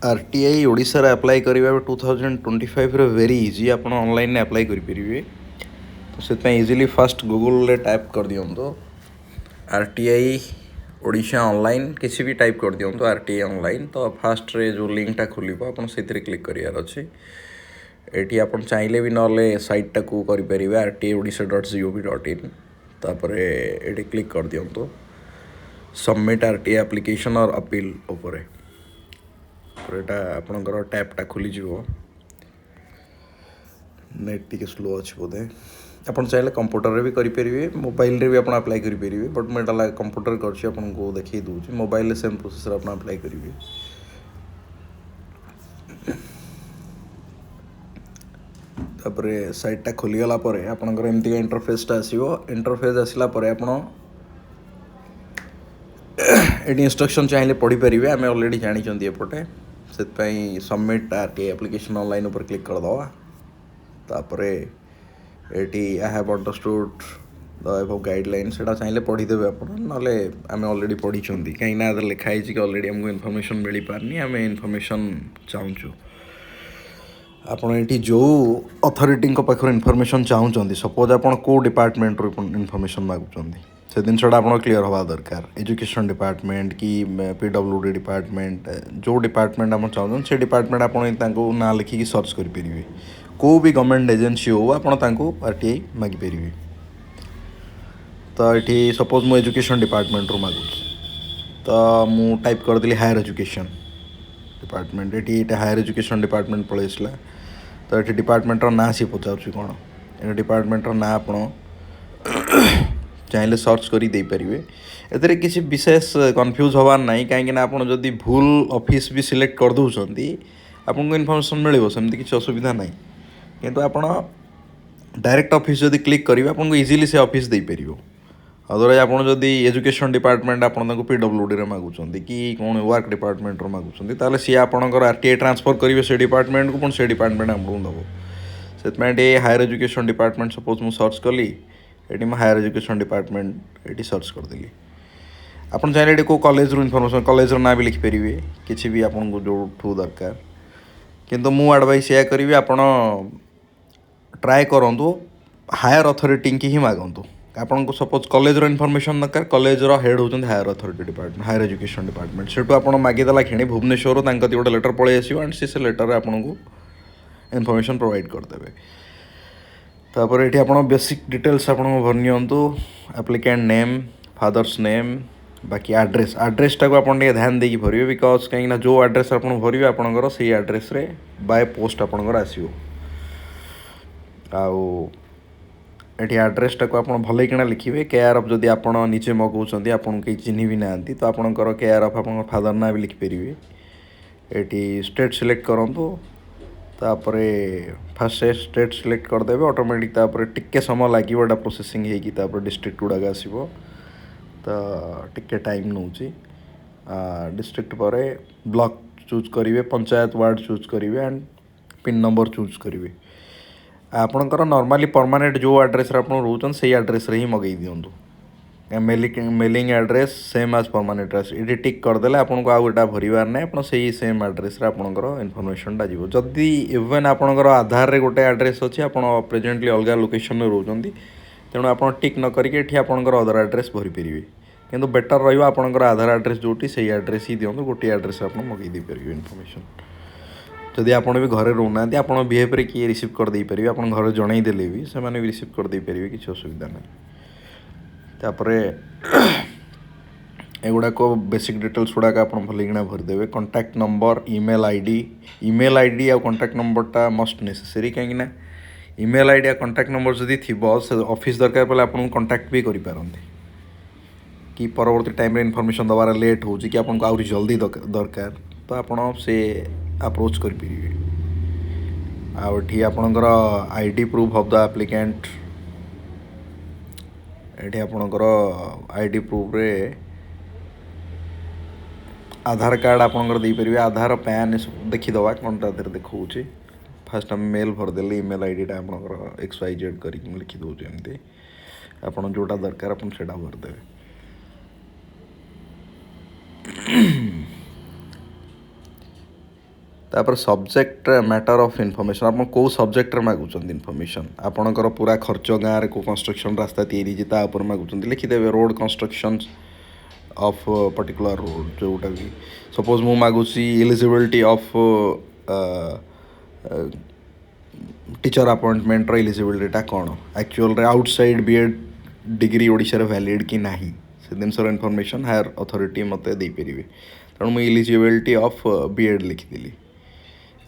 RTI Odisha रे apply करिबा 2025 रे वेरी इजी आपण ऑनलाइन अप्लाई करि परिबे। तो से इजीली फर्स्ट गूगल रे टाइप कर दियंतो आरटीआई ओडिशा ऑनलाइन किसी भी टाइप कर दियंतो आरटीआई ऑनलाइन। तो फर्स्ट रे जो लिंक टा खुलिबो आपण सेतिर क्लिक करियार अछि। एटी आपण चाहिले भी नले साइट टा को करि परिबे rtiodisha.gov.in। तापरे एटी क्लिक कर दियंतो सबमिट आरटीआई एप्लिकेशन और अपील ऊपर एटा आपणकर टैपटा खोलीजिव। नेट टी स्लो अच्छे बोधे आपन चाहिए कंप्यूटर भी करेंगे मोबाइल रे भी आप अप्लाई करेंगे बट मुझे कंप्यूटर कर देखी दूसरी मोबाइल सेम प्रोसेस आप अप्लाई करेंगे। तापर साइटा खोलीगला आपणकर एमती इंटरफेसटा आसो। इंटरफेस आसला आप ये इंस्ट्रक्शन चाहिए पढ़ी पारे आम अलरेडी जानी एपटे से सबमिट आरटीआई एप्लिकेशन ऑनलाइन ऊपर क्लिक करदे। तापरे eighty I have understood the above guideline से चाहिए पढ़ीदेवे आप ना आम अलरेडी पढ़ी कहीं लिखाई कि अलरेडी आमको इनफॉरमेशन मिल पारनी आम इनफॉरमेशन चाहूँ। आपड़ ये जो अथॉरिटी पाखर इनफॉरमेशन चाहूँ सपोज आप को डिपार्टमेंट इनफॉरमेशन मागुं से जिनसा आप क्लीयर हवा दरकार एजुकेशन डिपार्टमेंट कि पीडब्ल्यूडी डिपार्टमेंट जो डिपार्टमेंट आप चाहूँ से डिपार्टमेंट आपको ना लिखिकी सर्च करेंगे। को भी गवर्नमेंट एजेंसी हो आप आरटीआई मागिपर। तो ये सपोज मु एजुकेशन डिपार्टमेंट रू मागुँ तो मु टाइप करदेली हायर एजुकेशन डिपार्टमेंट। ये हायर एजुकेशन डिपार्टमेंट पलैसला। तो ये डिपार्टमेंटर ना सी पचार कौन ये डिपार्टमेंटर ना आप चाहिए सर्च कर देपारे। एतिर किसी विशेष कन्फ्यूज हबार ना कहीं आप जदि भूल ऑफिस भी सिलेक्ट कर दूसरी आपको इनफॉरमेशन मिले सेमती किसी असुविधा ना किंतु आप डायरेक्ट ऑफिस जदि क्लिक करेंगे आपको इजीली से ऑफिस दे पार। अदरवाइज आप जदि एजुकेशन डिपार्टमेंट आपको पीडब्ल्यूडी मागुं कि कौन वर्क डिपार्टमेंट मागुं ताले सी आपंकर आरटीआई ट्रांसफर करेंगे से डिपार्टमेंट को से डिपार्टमेंट आमको दब से हायर एजुकेशन डिपार्टमेंट सपोज मुझे सर्च कली ये मैं हायर एजुकेशन डिपार्टमेंट ये सर्च करदेली। आप चाहिए को कॉलेज रू इनफॉरमेशन कॉलेज ना भी लिखिपारे किसी भी आपको जो दरकार किंतु मु एडवाइस या करी आप ट्राए करूँ हायर अथॉरिटी की ही मागंतु। आपको सपोज कॉलेज रो इनफॉरमेशन दरकार कॉलेज रो हेड होती higher authority department higher education department से आप मागिदेला क्षणी भुवनेश्वर गोटे लेटर पलि आसो एंड से लेटर आपको इनफॉरमेशन प्रोवाइड करदेवे। तापर ये आप बेसिक डिटेल्स आप भरनी एप्लिकेंट नेम फादर्स नेम बाकी आड्रेस टाक आप ध्यान देकी भरवे बिकज कहीं जो आड्रेस आप भरवे आपंकर से आड्रेस बाय पोस्ट आपंकर आसो। ये आड्रेस टाक आप भल कि लिखे केयर ऑफ जदि आप निजे मगाऊँ आपको कहीं चिन्ह भी ना तो आपंकर केयर ऑफ आप फादर ना भी लिखिपारे। ये स्टेट सिलेक्ट करूँ तापर फास्ट स्टेट सिलेक्ट करदेवे ऑटोमेटिक तापर टिके समय लगे प्रोसेसिंग होगी डिस्ट्रिक्ट गुड़ाक आसो तो टिके टाइम नौ डिस्ट्रिक्ट पर ब्लॉक चूज करेंगे पंचायत वार्ड चूज करेंगे एंड पिन नंबर चूज करेंगे। आपणकर नॉर्मली परमानेंट जो एड्रेस आप रोचन से एड्रेस ही मगई दिंतु mailing address same as permanent address ये टिक करदेले आपको आउ एटा भरबार ना आप से सेम एड्रेस आपंकर इनफॉरमेशनटा जीव। जदि इवेन आपंकर आधार रे गोटे एड्रेस अच्छी आप प्रेजेंटली अलग लोकेशन में रोचंती तेणु आप टिक न करके ये आपंकर अदर एड्रेस भरी पारे किंतु बेटर रहा आधार एड्रेस जोटी से एड्रेस ही दिंतु गोटे एड्रेस आप मगई दे पारे इनफॉरमेशन। जदि आप भी घरे रोना आप बिहेवियर किए रिसीव करदे पारे आप घर जनईदेले भी से भी रिसीव करदे पारे किसी असुविधा ना। तापर एगुड़ाक बेसिक डिटेल्स गुड़ाक आप भल भरदेवे कॉन्टैक्ट नंबर ईमेल आईडी आ कॉन्टैक्ट नंबरटा मस्ट नेसेसरी कहीं ईमेल आईडी आ कॉन्टैक्ट नंबर जदि थी ऑफिस दरकार पड़े आपको कॉन्टैक्ट भी करें कि परवर्ती टाइम इनफॉरमेशन दबार लेट हो कि आपको आहरी जल्दी दरकार तो आप से अप्रोच करेंगे। आठी आपणकर ID proof of the applicant ये आपणकर आईडी प्रूफ रे आधार कार्ड आपंकर देपारे आधार पैन देखीदे कौन ता देखा फास्ट आम मेल भरदेले ईमेल आईडीटा आपंकर XYZ कर लिखिदे एमती आप जोटा दरकार आप भरदेवे। तापर सब्जेक्ट मैटर ऑफ इनफॉरमेशन आप कौ सब्जेक्ट मागुंट इनफॉरमेशन आपणकर पूरा खर्च गाँव में को कंस्ट्रक्शन रास्ता या मागुंट लिखिदेवे road construction of particular road जोटा भी सपोज मु मागुची एलिजिबिलिटी ऑफ टीचर अपॉइंटमेंट एलिजिबिलिटा कौन actual outside B Ed degree Odisha valid कि नहीं से जिनसर इनफॉरमेशन हायर अथॉरिटी मते दे परिवे तेणु मुझे एलिजिबिलिटी ऑफ बीएड लिखिदेली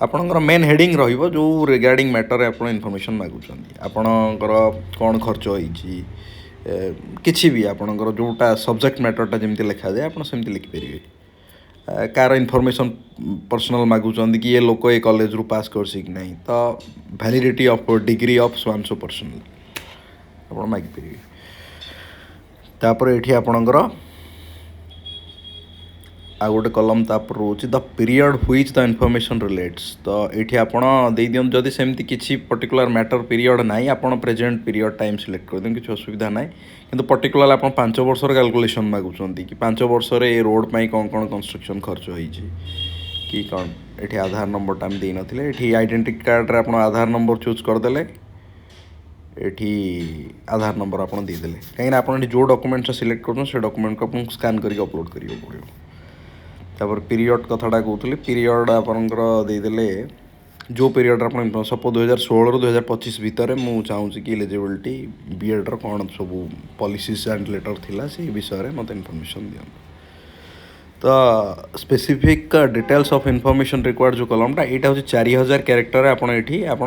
आपणकर मेन हेडिंग रहिबो जो रिगार्डिंग मैटर आप इनफॉरमेशन मागुचंदी आपणकर कौन खर्च होईची किसी भी आपणकर जोटा सब्जेक्ट मैटरटा जमी लिखा जाए आप सेमती लिखिपारे कार इनफॉरमेशन पर्सनल मागुचंदी कि ये लोक ये कॉलेज रु पास कर कि नहीं तो वैलिडिटी ऑफ डिग्री ऑफ स्वांसो पर्सनल आप मागिपारे तापर एठी आपणकर आ गोटे कलम तापर रोचे the period which the information relates तो ये आपड़ दे दियन जदि सेमती किसी पर्टिकुलर मैटर पीरियड ना आपड़ प्रेजेंट पीरियड टाइम सिलेक्ट कर दियन किसी असुविधा ना किंतु पर्टिकुलर आप 5 वर्षर कैलकुलेशन मागुंट कि 5 वर्ष ये रोड पर कौन कौन कंस्ट्रक्शन खर्च होती कि कौन ये आधार नंबर टाइम दे नथिले ये आइडेंटिटी कार्ड रे आप आधार नंबर चूज करदेले ये आधार नंबर आप देदेले कहीं आप जो डॉक्यूमेंट सिलेक्ट कर डॉक्यूमेंट को आप स्कान करके अपलोड करियो पड़ो तापर पीरियड कथाटा कहते पीरियड आपंकर देदेले जो पीरियड आप सपोज 2016 रू 2025 भितर मुझे चाहूँगी कि एलिजिबिलिटी बीएड कौन सब पॉलिसीज एंड लेटर थिला से विषय में मत इनफॉरमेशन दियन तो specific details of information required जो कलमटा यहाँ हूँ 4000 कैरेक्टर आप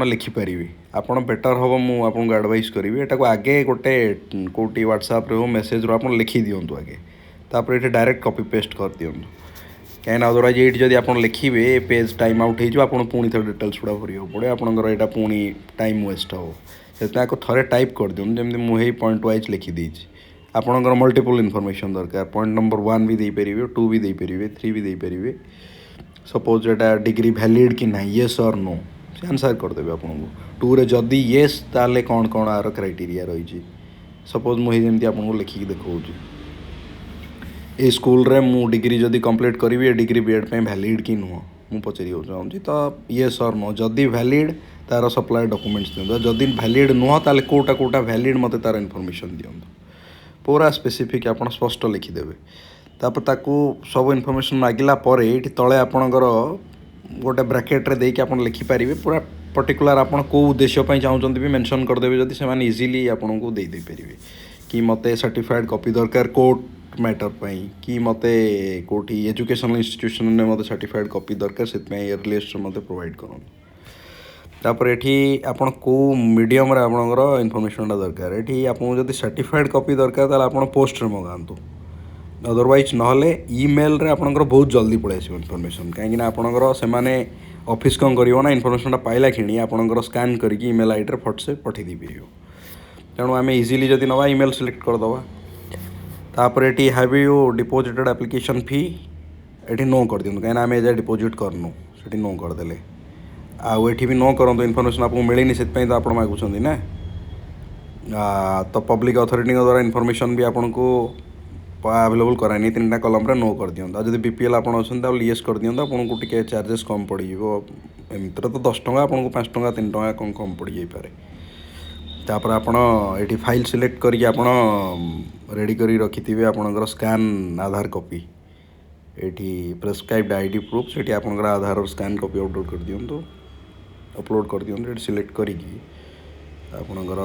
लिखिपारे आप बेटर हम मुझे एडवाइस करी यहाँ आगे गोटे कौटी व्हाट्सएप हो मेसेज रो आप लिखि दिंतु आगे तापर ये डायरेक्ट कॉपी पेस्ट कर दिंतु कहीं अदरवाइज ये जब आप लिखे पेज टाइम आउट हो पुणी थे डिटेल्स गुड़ा भरवा पड़े आपंकर यहाँ पुणी टाइम वेस्ट हो से थे टाइप कर दिखाँ जमी मुझे पॉइंट वाइज लिखिदे आपंकर मल्टीपल इनफॉरमेशन दरकार पॉइंट नंबर 1 भी देपारे 2 भी देपारे 3 भी देपारे सपोज यहाँ डिग्री वैलिड कि ना येस और नो से आंसर करदेवे आपको 2 रे जदि येस ताले कौन कौन आर क्राइटेरिया रही सपोज मुझे जमी आपको लिखिकी देखा ए स्कूल रे मु डिग्री जदि कंप्लीट करी ए डिग्री बीएड पे वैलिड कि नुह मु पचारि चाहूँगी तो येस और नो जदि वैलिड तार सप्लाई डॉक्यूमेंट्स दिखाँ जदि वैलिड नुह ताले कोटा कोटा वैलिड मते तार इनफॉरमेशन दिखाँ पूरा स्पेसिफिक आप स्पष्ट लिखिदेवे तापर ताकू सब इनफॉरमेशन मागिला पर ये तले आपणकर गोटे ब्रैकेट देके आप लिखिपारे पूरा पर्टिकुलर आप कौ उद्देश्य चाहूँगी भी मेंशन करदेवे जदि से इजिली आपको दे पारे कि मते सर्टिफाइड कॉपी दरकार कोर्ट मैटर पाई कि मते कोठी एजुकेशनल इंस्टीट्यूशन ने मते सर्टिफाइड कॉपी दरकार से लिस्ट मते प्रोवाइड करूँ तापर ये आपन को मीडियम रे आपनकर इनफॉरमेशनटा दरकार ये आपको जब सर्टिफाइड कॉपी दरकार ताले आपन पोस्ट रे मगातु अदरवाइज नहले ईमेल रे आपनकर बहुत जल्दी पळै आसी इनफॉरमेशन कहीं आपनकर से माने ऑफिस कौन करियो ना इनफॉरमेशनटा पाइला खिणी आपनकर स्कैन करके ईमेल आईडी रे फट से पठै दी परियो तेणु आम इजिली जदि नवा ईमेल सिलेक्ट करदवा तापर ये हैव यू डिपोजिटेड एप्लिकेशन फी ये नो कर दिखाँ कहीं आम एज डिपोजिट करनु से नो करदे आउ ये भी नो करूँ इनफॉरमेशन आपको मिलनी से तो आप मागुंट ना तो पब्लिक अथॉरिटी द्वारा इनफॉरमेशन भी आपन को अवेलेबल करानी 3टा कलम रे नो कर दिखाँ जब बीपीएल आप येस कर दिखाँ आपको टे चार्जेस कम पड़ एमती तो 10 टଙ୍କା आपको 5 टଙ୍କା 3 टଙ୍କା कम पड़ जापे तापर आपण ये फाइल सिलेक्ट करके आपण रेडी करी रखिथिबे आपनकर स्कैन आधार कॉपी ये प्रेस्क्राइब्ड आईडी प्रूफ से आपनकर आधार और स्कैन कॉपी अपलोड कर दियंतु ये सिलेक्ट करिकी आपनकर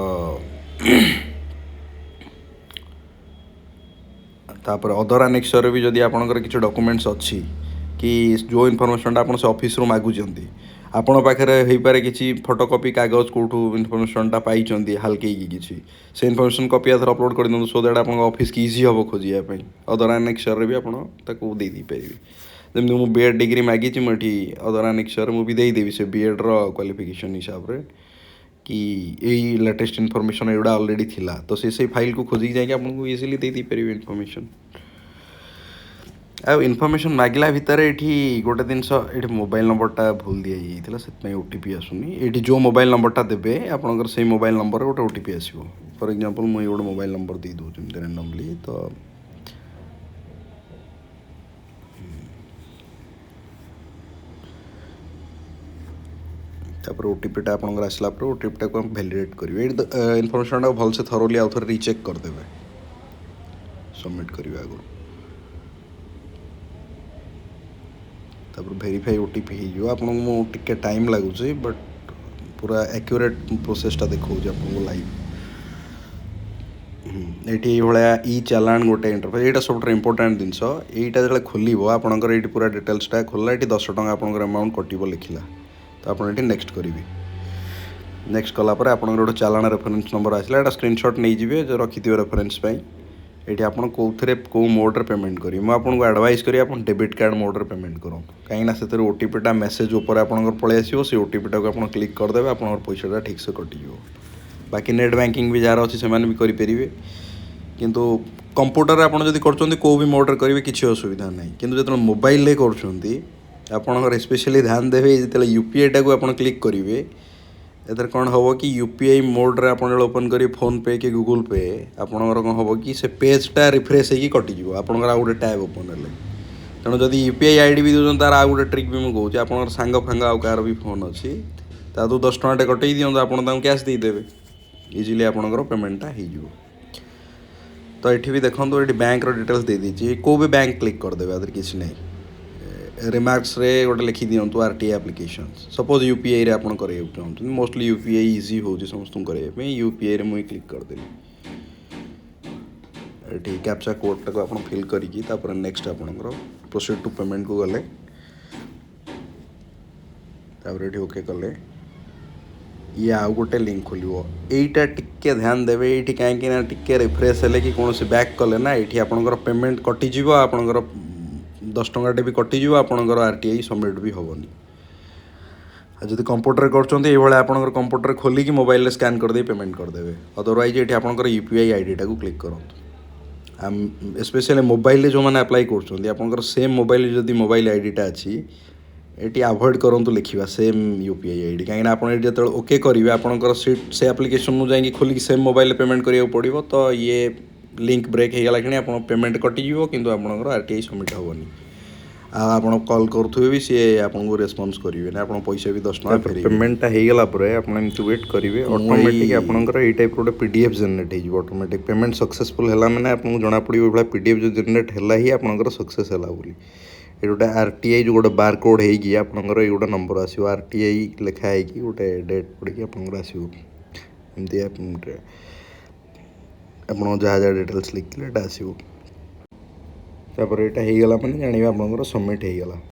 तापर अदर आनेक्सर भी जदि आपनकर किसी डॉक्यूमेंट्स अच्छी कि जो इनफॉरमेशनटा आप से ऑफिस रू मागुचंती आपण पाखे हो पारे किसी फोटोकॉपी कागज कौटू इनफॉरमेशनटा पाई हालके किसी से इनफॉरमेशन कॉपी आधार अपलोड कर दिखाँ सो दैट आप ऑफिस की इजी हम खोजापी अदर आनेक्सर भी आपको दे पारे जमी मुझे बीएड डिग्री मागी मुझे अदर आनेक्सर मुझे देदेवी से बीएड क्वालिफिकेशन हिसाब से कि यही लेटेस्ट इनफॉरमेशन एगुड़ा ऑलरेडी थिला तो से फाइल को खोजिक जाकि आपको इजिली दे पारे इनफॉरमेशन आ इनफॉरमेशन मागिला भितर ये गोटे जिनस ये मोबाइल नंबरटा भूल दी जाता से ओटीपी आसुनी ये जो मोबाइल नंबरटा देवे आपंकर से मोबाइल नंबर गोटे ओटीपी आसो फॉर एग्जांपल मुझे गोटे मोबाइल नंबर दे दूँ रैंडमली तो तापर ओटीपीटा आपंकर आसला ओटीपीटा को भैलीडेट करेंगे ये इनफर्मेशन भलसे थरोली आउ थे रिचेक करदे सबमिट करेंगे आगु तापर वेरीफाई ओटीपी हो आपको टिके टाइम लगुच बट पूरा एक्यूरेट प्रोसेसटा देखा आपको लाइव ये भाया ई चालान गोटे इंटरफेस यहाँ सब इंपोर्टाट जिनस यहाँ जो खोल आपंकर ये पूरा डिटेल्सटा खोलला ये 10 टଙ୍କା आपंकर अमाउंट कटो लिखला तो आप नेक्स्ट करेंगे नेक्स्ट कलापर आप गोटे चालान रेफरेन्स नंबर आसला यहाँ स्क्रीनशॉट नहीं जी जो रखिथे रेफरेन्स ये आप कौ मोड्रे पेमेंट करेंगे मुझे आपको एडवाइस करी आप डेबिट कार्ड मोड्रे पेमेंट करूँ कहीं से ओटीपीटा मेसेज उपर आपंकर पलि आसो से ओटीपीटा को आप क्लिक करदे आप पैसाटा ठीक से कटिज बाकी नेट बैंकिंग भी जार अच्छी से भी करेंगे किंतु कंप्यूटर आप कर भी मोड्रे करेंगे किसी असुविधा ना कि जो मोबाइल आपंकर स्पेशली ध्यान देवे जो यूपीआई टाक आप क्लिक करेंगे एथर कौन हम कि यूपीआई मोड्रे आप ओपन करेंगे फोन पे कि गूगल पे आपंकर कौन हम कि से पेजटा रिफ्रेश होगी कटिज आपंकर आउ गोटे टैब ओपन है तेणु जब यूपीआई आईडी भी दूसरी तार आउ गोटे ट्रिक भी मुझे कहूँ आप सांग फांग आउ कार भी फोन अच्छी ता 10 टଙ୍କା कटे दिखाँ आप कैश देदेवे इजिली आपंकर पेमेंटा हो तो ये भी देखो ये बैंक डिटेल्स दे दीजिए को भी बैंक क्लिक करदे अदर किसी नहीं रिमार्क्स रे गोटे लिखि दिंतु आरटीआई एप्लिकेशन सपोज यूपीआई रे आपन करे चाहते मोस्टली यूपीआई इजी हो समस्त करने यूपीआई रे मुझे क्लिक करदेली ये कैप्चा कोडटा को आप फिल करी नेक्स्ट आपंकर प्रोसीड टू पेमेंट को गले ये ओके कले ये आउ गोटे लिंक खोल यहीटा टिके ध्यान देवे ये कहीं टिके रिफ्रेश है कि कौन बैक कले ना ये आपंकर पेमेंट कटिज आपंकर 10 टଙ୍କାटे भी कटिज आपंकर आरटीआई सबमिट भी हेनी जब कंप्यूटर कर कंप्यूटर खोलिकी मोबाइल स्कैन करदे पेमेंट करदे अदरवाइज ये आपंकर यूपीआई आईडीटा को क्लिक करूँ स्पेशली मोबाइल जो मैंने अप्लाई कर सेम मोबाइल जब मोबाइल आईडीटा अच्छी ये अवॉइड करूँ लिखा सेम यूपीआई आईडी कहीं आप ओके करेंगे आपंकर सीट से एप्लिकेशन जाकि खोलिक सेम मोबाइल पेमेंट करा पड़ो तो ये लिंक ब्रेक हो गला कि आप पेमेंट कटिज कि आपंकर आरटीआई सबमिट हेनी आप कॉल करुवे भी सी आपको रेस्पॉन्स करेंगे ना आप पैसा भी 10 टଙ୍କା फेर पेमेंटा हो गला आप वेट करेंगे ऑटोमेटिक आपंकर ये टाइप गोटे पीडीएफ जेनेट हो ऑटोमेटिक पेमेंट सक्सेसफुल है मैंने आपको जना पड़ो ये पीडीएफ जो जेनेट है ही आपंकर सक्सेस है बोली ये गोटे आरटीआई जो गोटे बार कोड होगी आपंकर ये गोटे नंबर आसो आरटीआई लिखाई गोटे डेट पड़ी आपंकर आसो एमती आप जहाँ जहाँ डिटेल्स लिखते आसो तापर यहाँ हो गला मैंने जाना आपंकर सबमिट हो गला।